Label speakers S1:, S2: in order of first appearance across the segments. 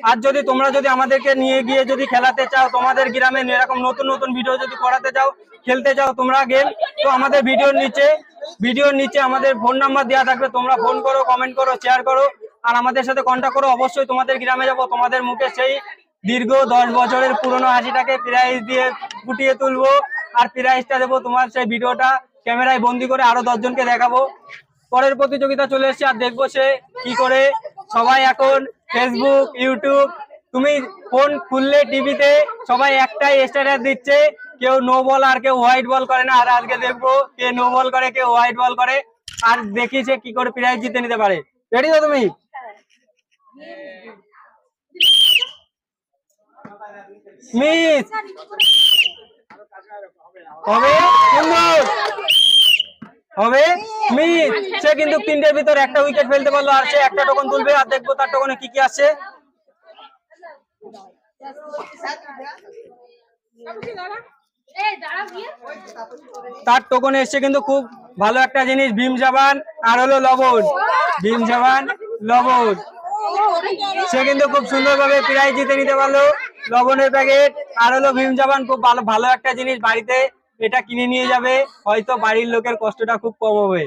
S1: আর যদি তোমরা যদি আমাদেরকে নিয়ে গিয়ে যদি খেলাতে চাও, তোমাদের গ্রামে এরকম নতুন নতুন ভিডিও যদি করাতে চাও, খেলতে চাও তোমরা গেম, তো আমাদের ভিডিওর নিচে আমাদের ফোন নাম্বার দেওয়া থাকবে, তোমরা ফোন করো, কমেন্ট করো, শেয়ার করো, আর আমাদের সাথে কন্ট্যাক্ট করো। অবশ্যই তোমাদের গ্রামে যাব, তোমাদের মুখে সেই দীর্ঘ 10 বছরের পুরনো হাসিটাকে প্রাইজ দিয়ে ফুটিয়ে তুলবো, আর প্রাইজটা দেবো তোমার সেই ভিডিওটা ক্যামেরায় বন্দি করে আরো 10 জনকে দেখাবো। পরের প্রতিযোগিতা চলে এসেছে, আর দেখবো সে কি করে। সবাই এখন ফেসবুক, ইউটিউব, তুমি ফোন খুললে টিভিতে সবাই একটাই স্ট্যাটাস দিচ্ছে, কেউ নো বল আর কেউ হোয়াইট বল করে না। আর আজকে দেখবো কে নো বল করে, কে হোয়াইট বল করে, আর দেখি সে কি করে প্রাইজ জিতে নিতে পারে। রেডি তো তুমি? মিস হবে, সুন্দর হবে, মিস। সে কিন্তু 3টের ভিতর একটা উইকেট ফেলতে পারলো, আর সে একটা টোকন তুলবে, আর দেখবো তার টোকনে কি কি আসছে। তার টোকনে এসছে কিন্তু খুব ভালো একটা জিনিস, ভীম সাবান আর হলো লবণ, ভীম সাবান লবণ। সে কিন্তু খুব সুন্দরভাবে প্রাইজ জিতে নিতে পারলো, লবণের প্যাকেট আর হলো ভীম সাবান। খুব ভালো ভালো একটা জিনিস, বাড়িতে এটা কিনে নিয়ে যাবে, হয়তো বাড়ির লোকের কষ্টটা খুব কম হবে।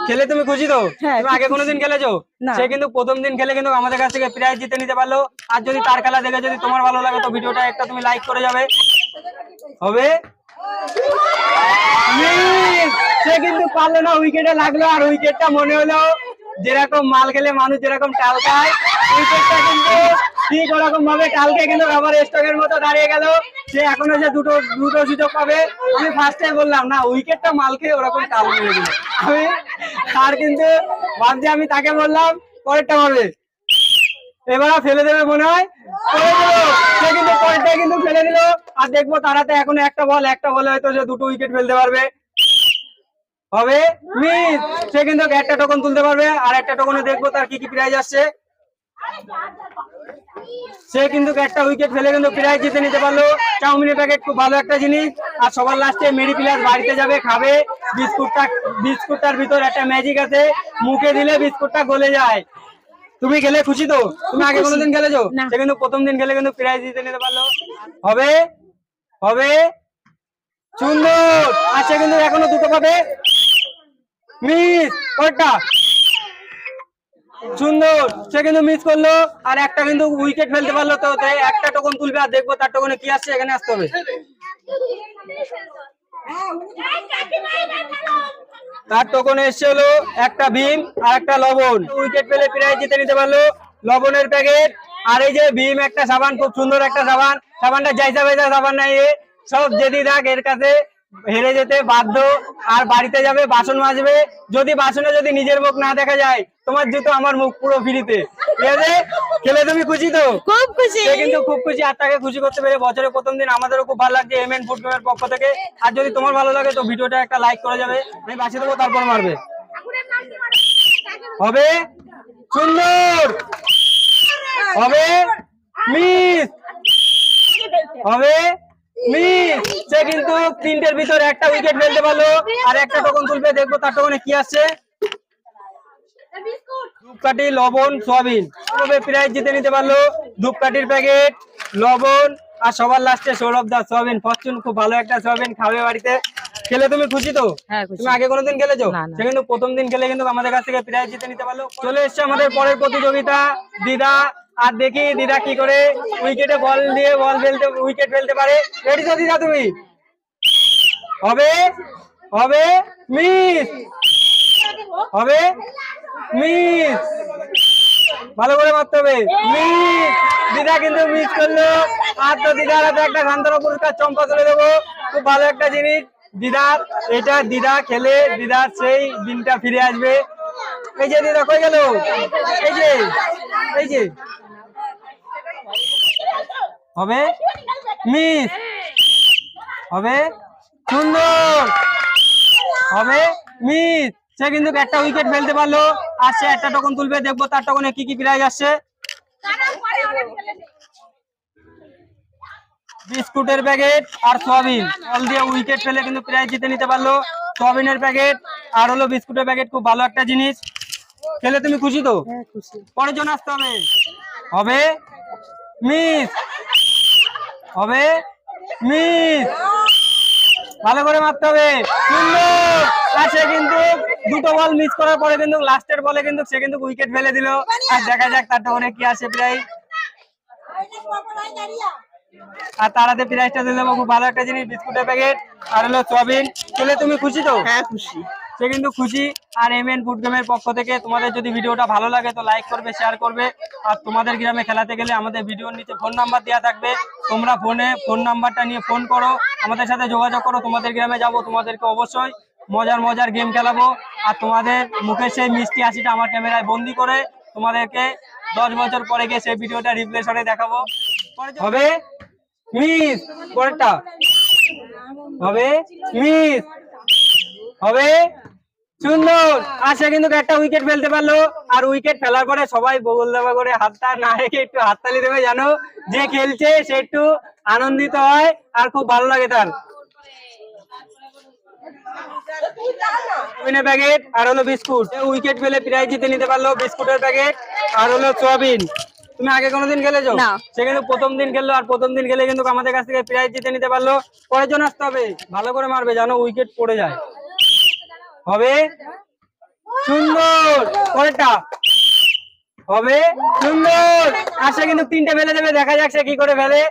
S1: খেলে তুমি খুশি তো? তুমি আগে কোনোদিন খেলেছো? সে কিন্তু প্রথম দিন খেলে কিন্তু আমাদের কাছ থেকে প্রাইজ জিতে নিতে পারলো। আর যদি তার খেলা দেখে যদি তোমার ভালো লাগে তো ভিডিওটা একটা তুমি লাইক করে যাবে। হবে, সে কিন্তু পারলো না, উইকেটে লাগলো, আর উইকেটটা মনে হলো যেরকম মাল খেলে মানুষ যেরকম টাল খায়, উইকেটটা কিন্তু ঠিক ওরকম ভাবে টালকে কিন্তু আবার স্টকের মতো দাঁড়িয়ে গেল। সে এখনো যে দুটো সুযোগ পাবে। আমি ফার্স্টে বললাম না, উইকেটটা মাল খেয়ে ওরকম টাল মেরে দিল আমি, আর কিন্তু ভাবছি আমি তাকে বললাম পরেরটা হবে, এবার ফেলে দেবে মনে হয়, সে কিন্তু পরেরটা কিন্তু ফেলে দিল। আর দেখবো তারাতে এখন একটা বলে হয়তো সে 2টো উইকেট ফেলতে পারবে। হবে, মিস। সে কিন্তু একটা টোকন তুলতে পারবে, আর একটা টোকনে দেখবো তার কি কি প্রাইজ আসছে। সে কিন্তু একটা উইকেট ফেলে কিন্তু প্রাইজ জিতে নিতে পারলো। চাউমিনের প্যাকেট খুব ভালো একটা জিনিস। আর সবার লাস্টে মেরি প্লাস বাড়িতে যাবে, খাবে বিস্কুটটার ভিতর একটা ম্যাজিক আছে, মুখে দিলে বিস্কুটটা গলে যায়। তুমি খেলে খুশি তো? তুমি আগে কোনোদিন খেলেছো? সে কিন্তু প্রথম দিন খেলে কিন্তু প্রাইজ জিতে নিতে পারলো। হবে, হবে, সুন্দর। আর সে কিন্তু এখনো 2টো পাবে, মিস। ওটা সুন্দর, সে কিন্তু মিস করলো, আর একটা কিন্তু উইকেট ফেলতে পারলো। তো একটা টোকন তুলবে, আর দেখবো তার টোকনে কি আসছে, এখানে আসতে হবে। তার টোকনে এসছে হলো একটা ভীম আর একটা লবণ। উইকেট পেলে প্রাইজ জিতে নিতে পারলো, লবণের প্যাকেট আর এই যে ভীম একটা সাবান, খুব সুন্দর একটা সাবান। সাবানটা যাইসা বেজা সাবান নাই, সব যেদি থাক এর কাছে হেরে যেতে বাধ্য। আর বাড়িতে যাবে, বাসন মাজবে, যদি বাসনে যদি নিজের মুখ না দেখা যায়, তোমার জুতো আমার মুখ পুরো ফ্রিতে। ঠিক আছে? খেলে তুমি খুশি তো?
S2: খুব খুশি।
S1: সে কিন্তু খুব খুশি, আর তাকে খুশি করতে পেরে বছরের প্রথম দিন আমাদেরও খুব ভালো লাগছে এমএন ফুড গেমের পক্ষ থেকে। আর যদি তোমার ভালো লাগে তো ভিডিওটা একটা লাইক করে যাবে, আমি বাঁচিয়ে দেবো, তারপর মারবে। হবে, সুন্দর, হবে, মিস। হবে, মিস। সে কিন্তু 3টের ভিতর একটা উইকেট ফেলতে পারলো, আর একটা টোকন তুলবে, দেখবো তার টোকনে কি আসছে। ধূপকাঠি, লবণ, সয়াবিন। প্রাইজ জিতে নিতে পারলো, ধূপকাঠির প্যাকেট, লবণ, আর সবার লাস্টে সৌরভ দা সয়াবিন ফরচুন। খুব ভালো একটা সয়াবিন খাবে বাড়িতে। খেলে তুমি খুশি তো? তুমি আগে কোনোদিন খেলেছো? সে কিন্তু প্রথম দিন খেলে কিন্তু আমাদের কাছ থেকে প্রাইজ জিতে নিতে পারলো। চলে এসছে আমাদের পরের প্রতিযোগিতা, দিদা। আর দেখি দিদা কি করে উইকেটে বল দিয়ে উইকেট ফেলতে পারে। রেডি তো দিদা তুমি? হবে, হবে, মিস। হবে, মিস। ভালো করে মারতে হবে, মিস। দিদা কিন্তু মিস করলো। আর তো দিদার হাতে একটা সান্ত্বনা পুরস্কার চম্পা তুলে দেবো, খুব ভালো একটা জিনিস দিদার। এটা দিদা খেলে দিদার সেই দিনটা ফিরে আসবে। এই যে দিদা কই গেল, এই যে, এই যে। হবে, মিস। হবে, সুন্দর। হবে, মিস। সে কিন্তু একটা উইকেট ফেলতে পারলো, আর সে একটা টোকন তুলবে, দেখবো তার টোকনে কি কি প্রাইজ আসছে। বিস্কুটের প্যাকেট আর সয়াবিন। বল দিয়ে উইকেট ফেলে কিন্তু প্রাইজ জিতে নিতে পারলো, সয়াবিনের প্যাকেট আর হলো বিস্কুটের প্যাকেট। খুব ভালো একটা জিনিস। খেলে তুমি খুশি তো? পরের জন আসতে হবে। হবে মিস, হবে মিস, ভালো করে মারতে হবে, সুন্দর। আর সে কিন্তু দুটো বল মিস করার পরে কিন্তু লাস্টের বলে কিন্তু সে কিন্তু উইকেট ফেলে দিল। আর দেখা যাক তার ওখানে কি আসে প্রাইজ। আর তারাতে প্রাইজটা দিলে খুব ভালো একটা জিনিস, বিস্কুটের প্যাকেট আর হলো সয়াবিন। চলে তুমি খুশি তো?
S2: হ্যাঁ খুশি।
S1: সে কিন্তু খুশি। আর এমএন ফুড গেমের পক্ষ থেকে তোমাদের যদি ভিডিওটা ভালো লাগে তো লাইক করবে, শেয়ার করবে। আর তোমাদের গ্রামে খেলাতে গেলে আমাদের ভিডিওর নিচে ফোন নাম্বার দেওয়া থাকবে, তোমরা ফোন নাম্বারটা নিয়ে ফোন করো, আমাদের সাথে যোগাযোগ করো। তোমাদের গ্রামে যাব, তোমাদেরকে অবশ্যই মজার গেম খেলাবো। আর তোমাদের মুখে সেই মিষ্টি হাসিটা আমার ক্যামেরায় বন্দি করে তোমাদেরকে 10 বছর পরে গিয়ে সেই ভিডিওটা রিপ্লেসরে দেখাবো। হবে মিস, পরেরটা হবে মিস, হবে সুন্দর। আর সে কিন্তু একটা উইকেট ফেলতে পারলো। আর উইকেট ফেলার পরে সবাই বগল দেওয়া করে হাতটা না রেখে একটু হাততালি দেবে, জানো যে খেলছে সে একটু আনন্দিত হয় আর খুব ভালো লাগে তার। প্যাকেট আর হলো বিস্কুট, উইকেট ফেলে প্রাইজ জিতে নিতে পারলো, বিস্কুটের প্যাকেট আর হলো সয়াবিন। তুমি আগে কোনোদিন খেলেছো? সে কিন্তু প্রথম দিন খেললো, আর প্রথম দিন খেলে কিন্তু আমাদের কাছ থেকে প্রাইজ জিতে নিতে পারলো। পরের জন আসতে হবে, ভালো করে মারবে, জানো উইকেট পড়ে যায়। হবে সুন্দর, পরেরটা হবে সুন্দর। আর সে কিন্তু 3টে ফেলে দেবে, দেখা যাক সে কি করে ফেলে।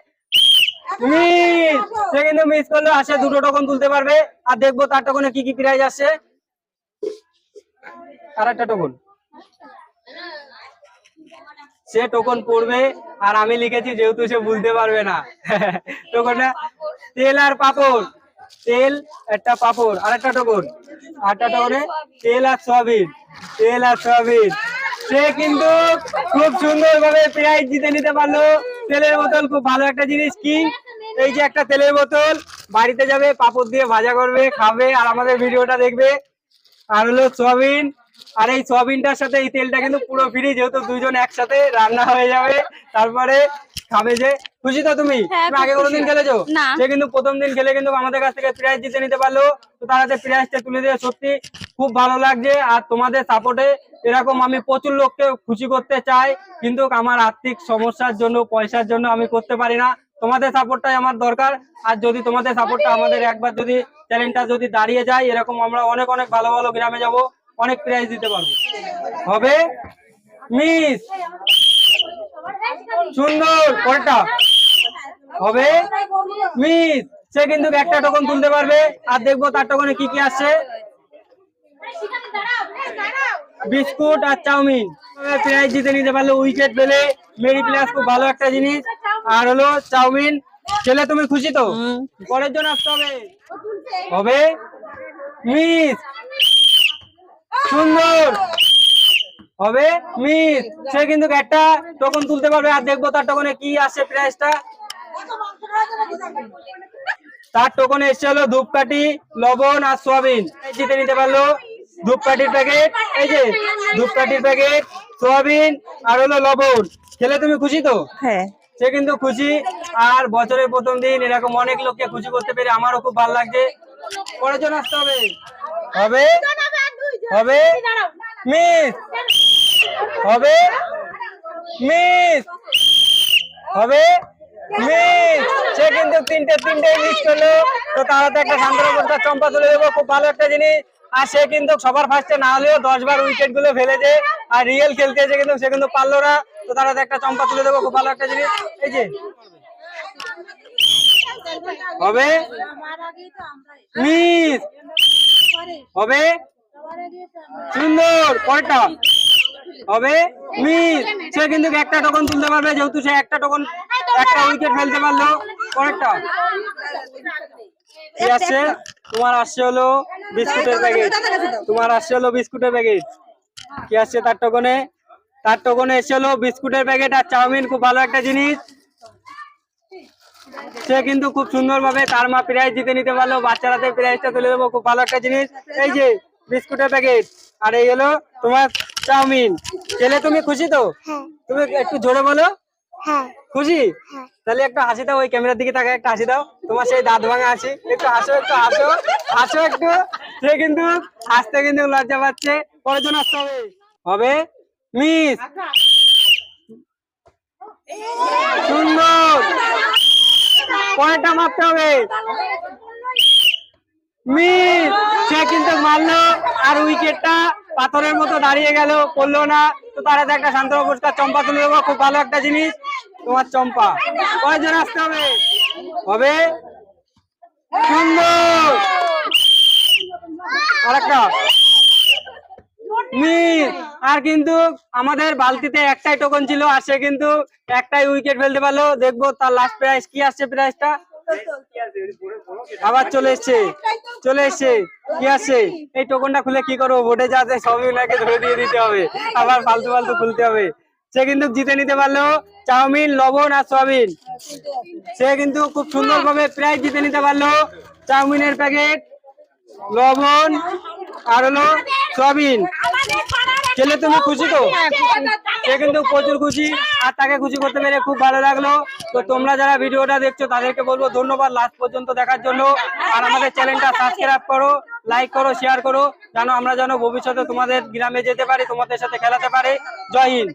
S1: মিস, সে কিন্তু মিস করলো। আর সে 2টো টোকন তুলতে পারবে। আর দেখবো তার টোকনে কি কি প্রাইজ আসছে। আর একটা টোকন, সে টোকন পড়বে আর আমি লিখেছি যেহেতু সে বুঝতে পারবে না। টোকনটা তেল আর পাপড়, তেল একটা পাপড়, আর একটা টোকন, আটটা টোকনে তেল আর সয়াবিন, তেল আর সয়াবিন। সে কিন্তু খুব সুন্দর ভাবে প্রাইজ জিতে নিতে পারলো। তেলের বোতল খুব ভালো একটা জিনিস। কি এই যে একটা তেলের বোতল, বাড়িতে যাবে, পাপড় দিয়ে ভাজা করবে, খাবে আর আমাদের ভিডিওটা দেখবে। আর হলো সয়াবিন, আর এই সয়াবিনটার সাথে এই তেলটা কিন্তু পুরো ফ্রি, যেহেতু দুইজন একসাথে রান্না হয়ে যাবে, তারপরে খাবে। যে খুশি তো তুমি? তুমি আগে কোনোদিন খেলেছো? সে কিন্তু প্রথম দিন খেলে কিন্তু আমাদের কাছ থেকে প্রাইজ জিতে নিতে পারলো। তো তারাতে প্রাইজটা তুলে দিয়ে সত্যি খুব ভালো লাগছে। আর তোমাদের সাপোর্টে এরকম আমি প্রচুর লোককে খুশি করতে চাই, কিন্তু আমার আর্থিক সমস্যার জন্য, পয়সার জন্য আমি করতে পারি না। তোমাদের সাপোর্টটাই আমার দরকার। আর যদি তোমাদের সাপোর্টটা আমাদের একবার যদি চ্যালেঞ্জটা যদি দাঁড়িয়ে যায়, এরকম আমরা অনেক ভালো ভালো গ্রামে যাব, অনেক প্রাইজ দিতে পারবো। হবে মিস, সুন্দর, পরেরটা হবে মিস। সে কিন্তু একটা টোকন তুলতে পারবে। আর দেখবো তার টোকনে কি কি আসছে। বিস্কুট আর চাউমিন, প্রাইজ জিতে নিতে পারলো উইকেট পেলে। মেরি প্লাস খুব ভালো একটা জিনিস। আর হলো চাউমিন। ছেলে তুমি খুশি তো? পরের জন আসতে হবে। হবে মিস, সুন্দর, হবে মিস। সে কিন্তু একটা টোকন তুলতে পারবে। আর দেখবো তার টোকনে কি আসে প্রাইসটা। তার টোকনে এসছে হলো ধূপকাঠি, লবণ আর সোয়াবিন। জিতে নিতে পারলো ধূপকাঠির প্যাকেট, এই যে ধূপকাঠির প্যাকেট, সোয়াবিন আর হলো লবণ। ছেলে তুমি খুশি তো?
S2: হ্যাঁ।
S1: সে কিন্তু খুশি। আর বছরের প্রথম দিন এরকম অনেক লোককে খুশি করতে পেরে আমারও খুব ভালো লাগছে। পরের জন আসতে হবে। হবে হবে মিস, হবে মিস, হবে মিস। সে কিন্তু তিনটে মিস করলো। তো তারা তো একটা শান্তনু পুরস্কার চম্পা তুলে দেবো, খুব ভালো একটা জিনিস। আর সে কিন্তু সবার ফার্স্টে না হলেও 10 বার উইকেট গুলো ফেলেছে। আর রিয়েল খেলতে এসে কিন্তু সে কিন্তু পারলো না। তো তারা তো একটা চম্পা তুলে দেবো, খুব ভালো একটা জিনিস। এই যে হবে মিস, হবে সুন্দর, পরেরটা হবে মিস। সে কিন্তু একটা টোকন তুলতে পারবে, যেহেতু সে একটা উইকেট ফেলতে পারলো। পরেরটা কি আসছে তোমার? আসছে হলো বিস্কুটের প্যাকেট, তোমার আসছে হলো বিস্কুটের প্যাকেট। কি আসছে তার টোকনে? তার টোকনে এসে হলো বিস্কুটের প্যাকেট আর চাউমিন, খুব ভালো একটা জিনিস। সে কিন্তু খুব সুন্দর ভাবে তার মা প্রাইজ জিতে নিতে পারলো। বাচ্চারাতে প্রাইজটা তুলে দেবো, খুব ভালো একটা জিনিস। এই যে বিস্কুটের প্যাকেট আর এই হলো তোমার চাউমিন। ছেলে তুমি খুশি তো? তুমি একটু জোরে বলো। খুশি? তাহলে একটু হাসি দাও, ওই ক্যামেরার দিকে তাকায় একটা হাসি দাও। তোমার সেই দাঁত ভাঙা হাসি, একটু হাসো, একটু হাসো, হাসো একটু। সে কিন্তু হাসতে কিন্তু লজ্জা পাচ্ছে। পরের জন আসতে হবে। হবে মিস, সুন্দর, পয়েন্টটা মারতে হবে। মিস, সে কিন্তু মারলো আর উইকেটটা পাথরের মতো দাঁড়িয়ে গেল, করলো না। তো তার হাতে একটা শান্ত পুরস্কার চম্পা তুলে দেবো, খুব ভালো একটা জিনিস তোমার চম্পা। কয়জন আসতে হবে? হবে, সুন্দর, আরেকটা মিস। আর কিন্তু আমাদের বালতিতে একটাই টোকন ছিল, আর সে কিন্তু একটাই উইকেট ফেলতে পারলো। দেখবো তার লাস্ট প্রাইজ কি আসছে। প্রাইজটা আবার চলে এসছে, চলে এসছে। কি আসছে? এই টোকনটা খুলে কি করবো? বোর্ডে যাতে সবই ওনাকে ধরে দিয়ে দিতে হবে, আবার ফালতু ফালতু খুলতে হবে। সে কিন্তু জিতে নিতে পারলো চাউমিন, লবণ আর সয়াবিন। সে কিন্তু খুব সুন্দর ভাবে প্রাইজ জিতে নিতে পারলো চাউমিনের প্যাকেট, লবণ আর হলো সয়াবিন। ছেলে তুমি খুশি তো? সে কিন্তু প্রচুর খুশি, আর তাকে খুশি করতে পেরে খুব ভালো লাগলো। তো তোমরা যারা ভিডিওটা দেখছো তাদেরকে বলবো ধন্যবাদ লাস্ট পর্যন্ত দেখার জন্য। আর আমাদের চ্যানেলটা সাবস্ক্রাইব করো, লাইক করো, শেয়ার করো, যেন আমরা যেন ভবিষ্যতে তোমাদের গ্রামে যেতে পারি, তোমাদের সাথে খেলাতে পারি। জয় হিন্দ।